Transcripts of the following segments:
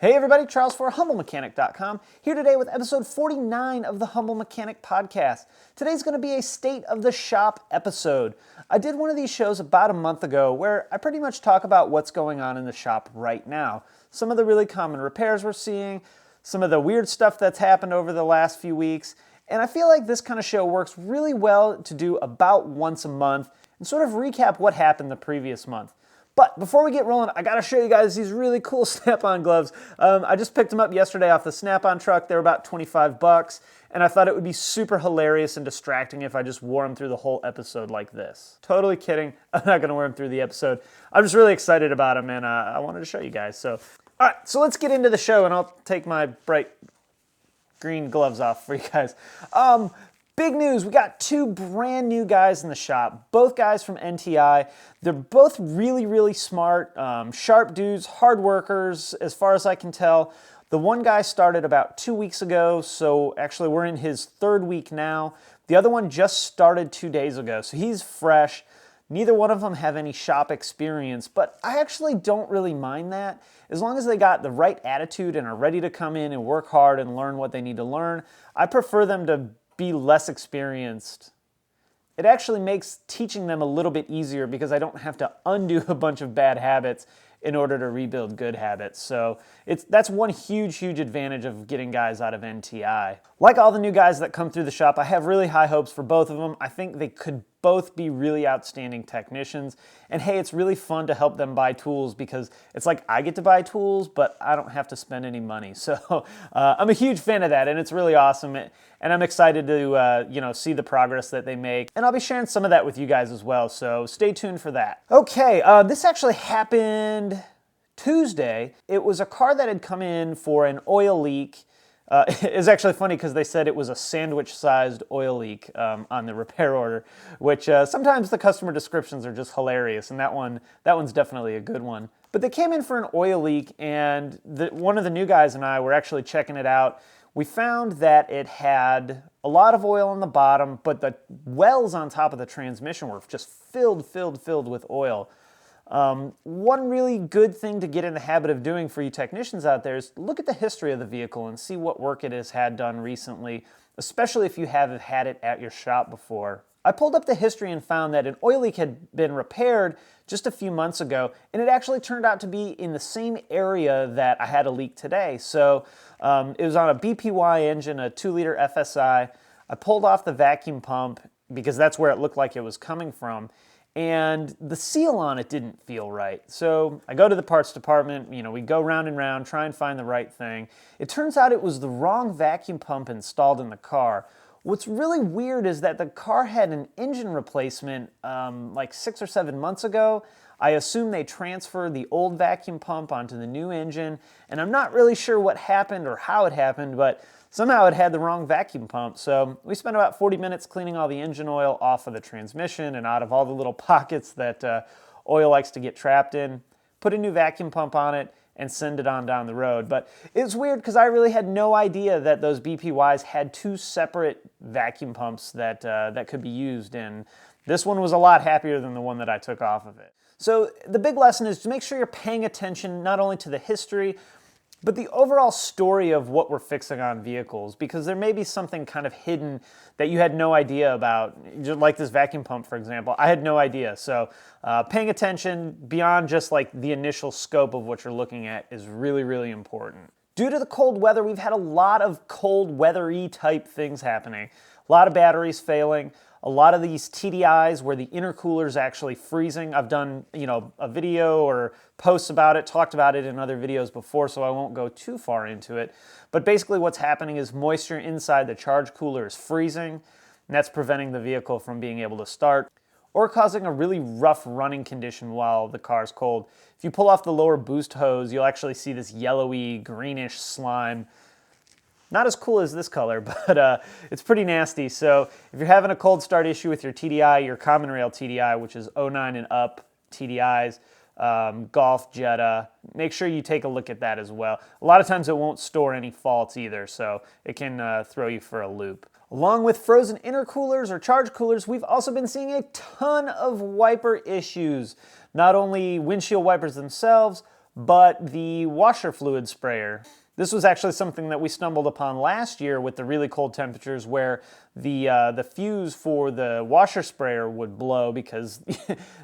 Hey everybody, Charles for HumbleMechanic.com, here today with episode 49 of the Humble Mechanic Podcast. Today's going to be a State of the Shop episode. I did one of these shows about a month ago where I pretty much talk about what's going on in the shop right now. Some of the really common repairs we're seeing, some of the weird stuff that's happened over the last few weeks, and I feel like this kind of show works really well to do about once a month and sort of recap what happened the previous month. But before we get rolling, I gotta show you guys these really cool Snap-on gloves. I just picked them up yesterday off the Snap-on truck. They were about 25 bucks, and I thought it would be super hilarious and distracting if I just wore them through the whole episode like this. Totally kidding. I'm not gonna wear them through the episode. I'm just really excited about them, and I wanted to show you guys. So, all right, so let's get into the show, and I'll take my bright green gloves off for you guys. Big news, we got two brand new guys in the shop, both guys from NTI. They're both really, really smart, sharp dudes, hard workers, as far as I can tell. The one guy started about 2 weeks ago, so actually we're in his third week now. The other one just started 2 days ago, so he's fresh. Neither one of them have any shop experience, but I actually don't really mind that. As long as they got the right attitude and are ready to come in and work hard and learn what they need to learn, I prefer them to be less experienced. It actually makes teaching them a little bit easier because I don't have to undo a bunch of bad habits in order to rebuild good habits. So that's one huge advantage of getting guys out of NTI. Like all the new guys that come through the shop, I have really high hopes for both of them. I think they could both be really outstanding technicians. And hey, it's really fun to help them buy tools because it's like I get to buy tools, but I don't have to spend any money. So I'm a huge fan of that, and it's really awesome. And I'm excited to see the progress that they make. And I'll be sharing some of that with you guys as well, so stay tuned for that. Okay, this actually happened Tuesday. It was a car that had come in for an oil leak. It's actually funny because they said it was a sandwich-sized oil leak on the repair order, which sometimes the customer descriptions are just hilarious, and that one's definitely a good one. But they came in for an oil leak, and one of the new guys and I were actually checking it out. We found that it had a lot of oil on the bottom, but the wells on top of the transmission were just filled with oil. One really good thing to get in the habit of doing for you technicians out there is look at the history of the vehicle and see what work it has had done recently, especially if you haven't had it at your shop before. I pulled up the history and found that an oil leak had been repaired just a few months ago, and it actually turned out to be in the same area that I had a leak today. So it was on a BPY engine, a 2-liter FSI. I pulled off the vacuum pump because that's where it looked like it was coming from, and the seal on it didn't feel right. So I go to the parts department, we go round and round, try and find the right thing. It turns out it was the wrong vacuum pump installed in the car. What's really weird is that the car had an engine replacement like 6 or 7 months ago. I assume they transferred the old vacuum pump onto the new engine, and I'm not really sure what happened or how it happened, but somehow it had the wrong vacuum pump. So we spent about 40 minutes cleaning all the engine oil off of the transmission and out of all the little pockets that oil likes to get trapped in, put a new vacuum pump on it, and send it on down the road. But it's weird because I really had no idea that those BPYs had two separate vacuum pumps that could be used, and this one was a lot happier than the one that I took off of it. So the big lesson is to make sure you're paying attention not only to the history, but the overall story of what we're fixing on vehicles, because there may be something kind of hidden that you had no idea about, just like this vacuum pump, for example. I had no idea. So paying attention beyond just like the initial scope of what you're looking at is really important. Due to the cold weather, we've had a lot of cold weather-y type things happening. A lot of batteries failing, a lot of these TDIs where the intercooler is actually freezing. I've done, a video or posts about it, talked about it in other videos before, so I won't go too far into it. But basically what's happening is moisture inside the charge cooler is freezing, and that's preventing the vehicle from being able to start or causing a really rough running condition while the car's cold. If you pull off the lower boost hose, you'll actually see this yellowy, greenish slime. Not as cool as this color, but it's pretty nasty. So if you're having a cold start issue with your TDI, your common rail TDI, which is 09 and up TDIs, Golf, Jetta, make sure you take a look at that as well. A lot of times it won't store any faults either, so it can throw you for a loop. Along with frozen intercoolers or charge coolers, we've also been seeing a ton of wiper issues. Not only windshield wipers themselves, but the washer fluid sprayer. This was actually something that we stumbled upon last year with the really cold temperatures, where the fuse for the washer sprayer would blow because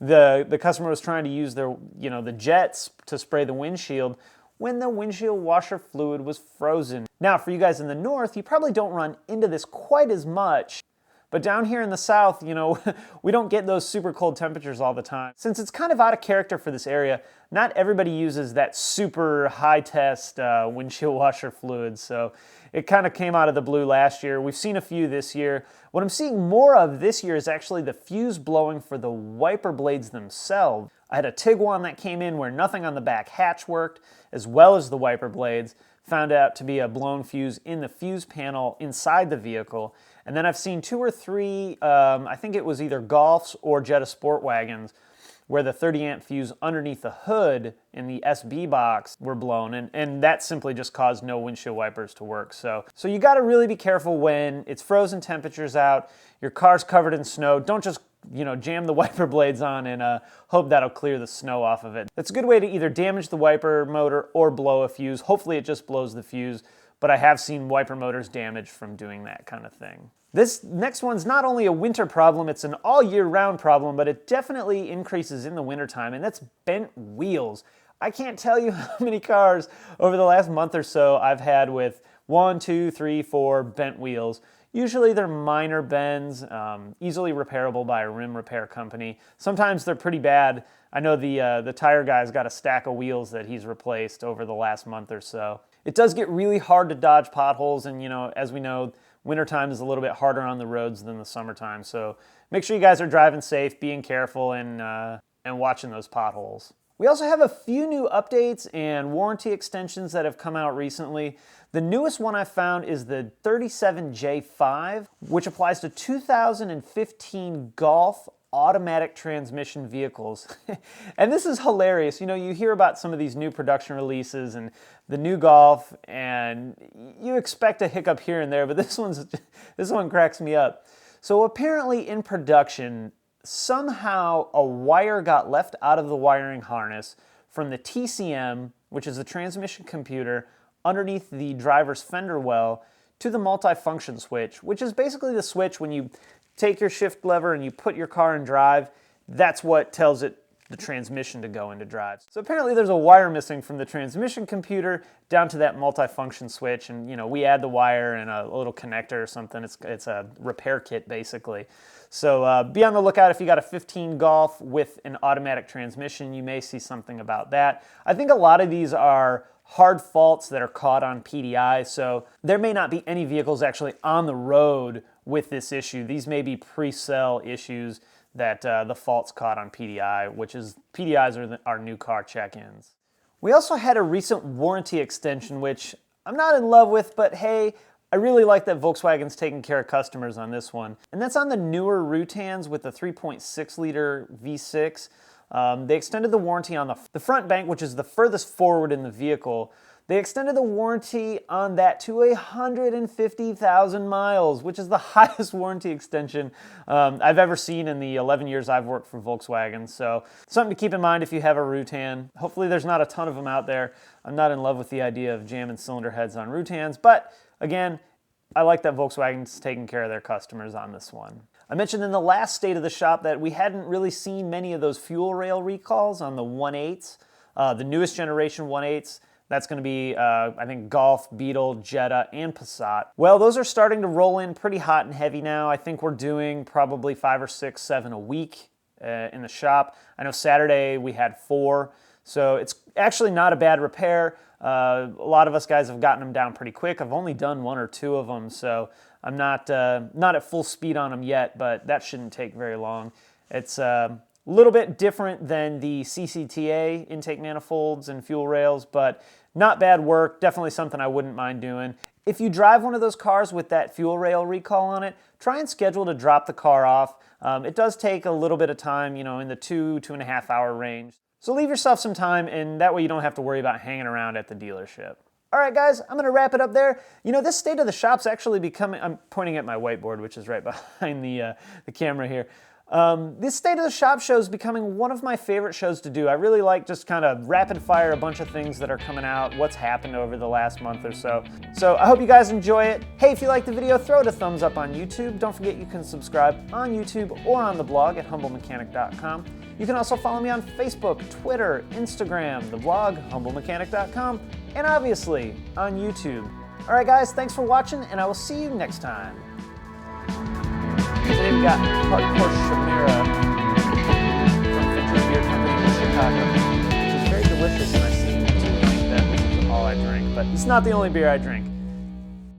the customer was trying to use their the jets to spray the windshield when the windshield washer fluid was frozen. Now, for you guys in the north, you probably don't run into this quite as much. But down here in the south, we don't get those super cold temperatures all the time. Since it's kind of out of character for this area, not everybody uses that super high test windshield washer fluid. So it kind of came out of the blue last year. We've seen a few this year. What I'm seeing more of this year is actually the fuse blowing for the wiper blades themselves. I had a Tiguan that came in where nothing on the back hatch worked, as well as the wiper blades. Found out to be a blown fuse in the fuse panel inside the vehicle. And then I've seen 2 or 3, I think it was either Golfs or Jetta Sport Wagons, where the 30 amp fuse underneath the hood in the SB box were blown, and that simply just caused no windshield wipers to work. So you gotta really be careful when it's frozen temperatures out, your car's covered in snow. Don't just jam the wiper blades on and hope that'll clear the snow off of it. That's a good way to either damage the wiper motor or blow a fuse. Hopefully it just blows the fuse, but I have seen wiper motors damaged from doing that kind of thing. This next one's not only a winter problem, it's an all year round problem, but it definitely increases in the wintertime, and that's bent wheels. I can't tell you how many cars over the last month or so I've had with 1, 2, 3, 4 bent wheels. Usually they're minor bends, easily repairable by a rim repair company. Sometimes they're pretty bad. I know the tire guy's got a stack of wheels that he's replaced over the last month or so. It does get really hard to dodge potholes, and as we know, wintertime is a little bit harder on the roads than the summertime. So make sure you guys are driving safe, being careful, and watching those potholes. We also have a few new updates and warranty extensions that have come out recently. The newest one I found is the 37J5, which applies to 2015 Golf automatic transmission vehicles. And this is hilarious. You hear about some of these new production releases and the new Golf, and you expect a hiccup here and there, but this one cracks me up. So apparently in production, somehow a wire got left out of the wiring harness from the TCM, which is the transmission computer, underneath the driver's fender well to the multifunction switch, which is basically the switch when you take your shift lever and you put your car in drive. That's what tells it the transmission to go into drive. So apparently there's a wire missing from the transmission computer down to that multifunction switch, and we add the wire and a little connector or something. It's a repair kit basically. So be on the lookout if you got a 15 Golf with an automatic transmission. You may see something about that. I think a lot of these are hard faults that are caught on PDI, so there may not be any vehicles actually on the road with this issue. These may be pre-sale issues that the fault's caught on PDI, which is PDIs are our new car check-ins. We also had a recent warranty extension, which I'm not in love with, but hey, I really like that Volkswagen's taking care of customers on this one. And that's on the newer Routans with the 3.6 liter V6. They extended the warranty on the front bank, which is the furthest forward in the vehicle. They extended the warranty on that to 150,000 miles, which is the highest warranty extension I've ever seen in the 11 years I've worked for Volkswagen. So something to keep in mind if you have a Routan. Hopefully there's not a ton of them out there. I'm not in love with the idea of jamming cylinder heads on Routans, but again, I like that Volkswagen's taking care of their customers on this one. I mentioned in the last State of the Shop that we hadn't really seen many of those fuel rail recalls on the 1.8s, the newest generation 1.8s. That's going to be, I think, Golf, Beetle, Jetta, and Passat. Well, those are starting to roll in pretty hot and heavy now. I think we're doing probably 5 or 6, 7 a week in the shop. I know Saturday we had 4, so it's actually not a bad repair. A lot of us guys have gotten them down pretty quick. I've only done 1 or 2 of them, so I'm not at full speed on them yet, but that shouldn't take very long. It's a little bit different than the CCTA intake manifolds and fuel rails, but not bad work. Definitely something I wouldn't mind doing. If you drive one of those cars with that fuel rail recall on it, try and schedule to drop the car off. It does take a little bit of time, in the 2.5 hour range. So leave yourself some time, and that way you don't have to worry about hanging around at the dealership. All right, guys, I'm going to wrap it up there. This State of the Shop's actually becoming, I'm pointing at my whiteboard, which is right behind the camera here. This State of the Shop show is becoming one of my favorite shows to do. I really like just kind of rapid fire a bunch of things that are coming out, what's happened over the last month or so. So I hope you guys enjoy it. Hey, if you like the video, throw it a thumbs up on YouTube. Don't forget you can subscribe on YouTube or on the blog at humblemechanic.com. You can also follow me on Facebook, Twitter, Instagram, the blog, humblemechanic.com, and obviously on YouTube. All right, guys, thanks for watching, and I will see you next time. Today we got Hardcore Chimera from Victory Beer Company in Chicago, which is very delicious, and I seem to think that this is all I drink, but it's not the only beer I drink.